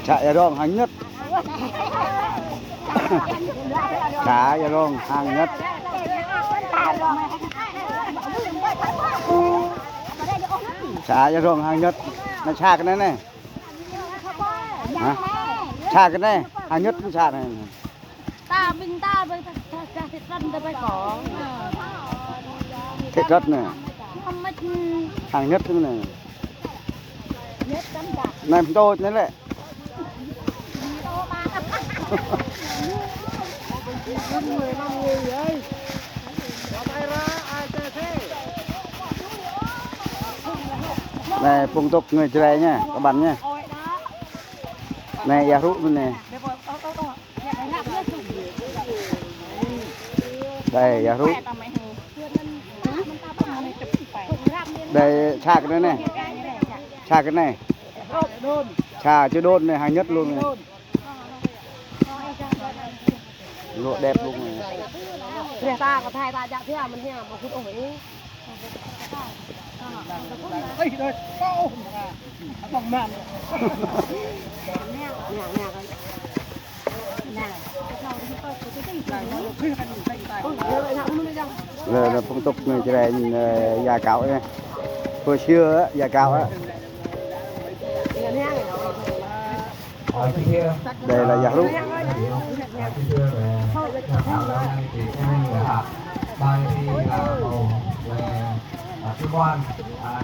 Chả ya rong hàng nhất. Chả ya rong hàng nhất. Chả ya rong hàng nhất. Nó cha cái này này. Hả? Cha cái này, hàng nhất nó cha này. Ta mình ta với thịt rân ta phải có. Thịt rất này. Hàng nhất cái này. Này tôi thế này. Này phong tục người Chile nha các bạn nha. Này ya rút bên này. Đây ya rút. Đây cha cái này. Cha cái này. Cha chứ đôn này hàng nhất luôn này. Lụa đẹp luôn này. Người ta có thay ta dạ thế à mình nghe mà phút ổi. Ê rồi. Bằng màn. Là phong tục người Chile già cạo nha. Hồi xưa á, già cạo á. Đây là già rút. Bài thì là màu về cơ quan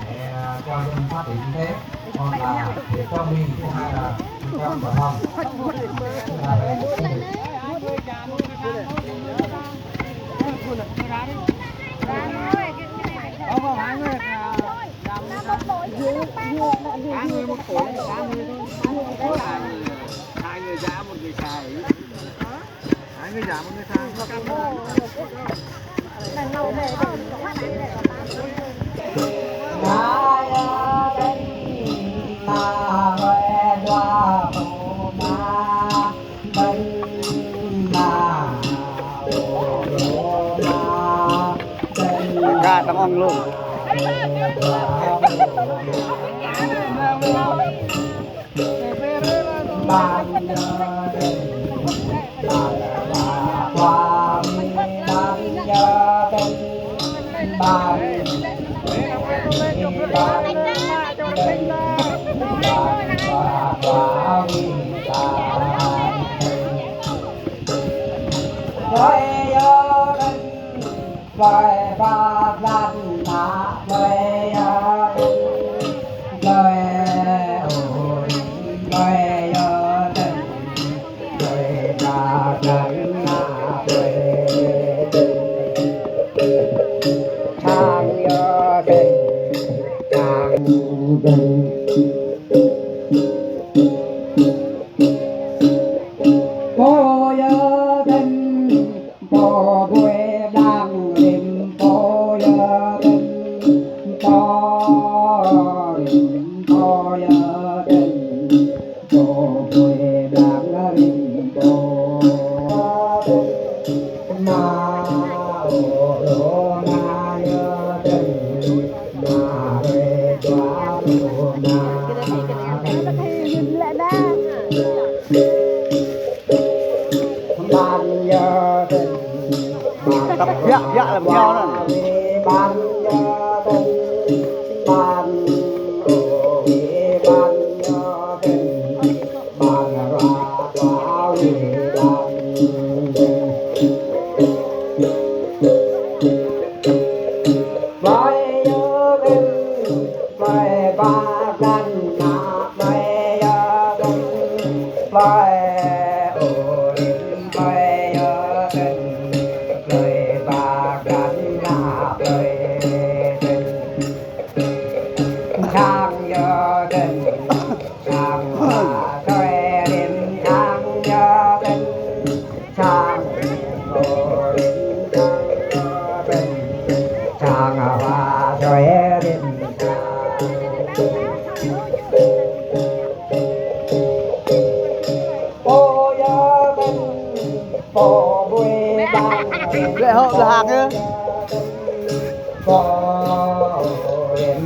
để cho dân phát triển kinh tế, còn là để cho mình hay là cho bản thân. Hai người già một người xài. Hai người già một người xài. Gà trong ong luôn. Lời ba gian ta lời lời ôi lời tình lời ba gian na lời thang nhớ tình thang tình cô nhớ tình cô quê đang đêm cô nhớ tình cô đêm cô nhớ tình cô quê đang đêm cô na ô na nhớ tình na về qua ô na ban nhớ tình Tập dạ làm nhau nè. ban nhớ tình ban ô ban nhớ tình ban ra qua về vai nhớ tình vai ba gan na vai nhớ tình vai ô vai nhớ tình lời ba gan na lời sang nhớ tình sang ba trời đêm sang nhớ tình sang ô sang nhớ tình sang ba trời đêm ô nhớ tình ô quê đang Lễ hội là hàng ấy. có đêm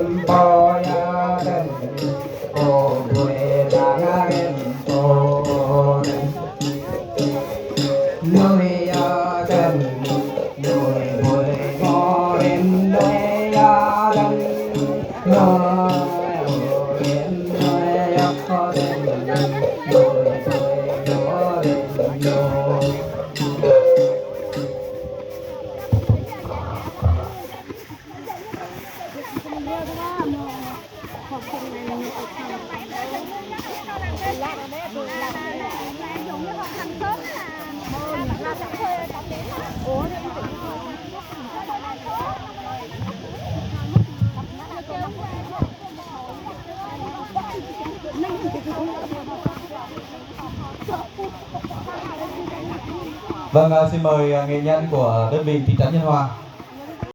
Vâng, xin mời nghệ nhân của đơn vị thị trấn Nhân Hòa.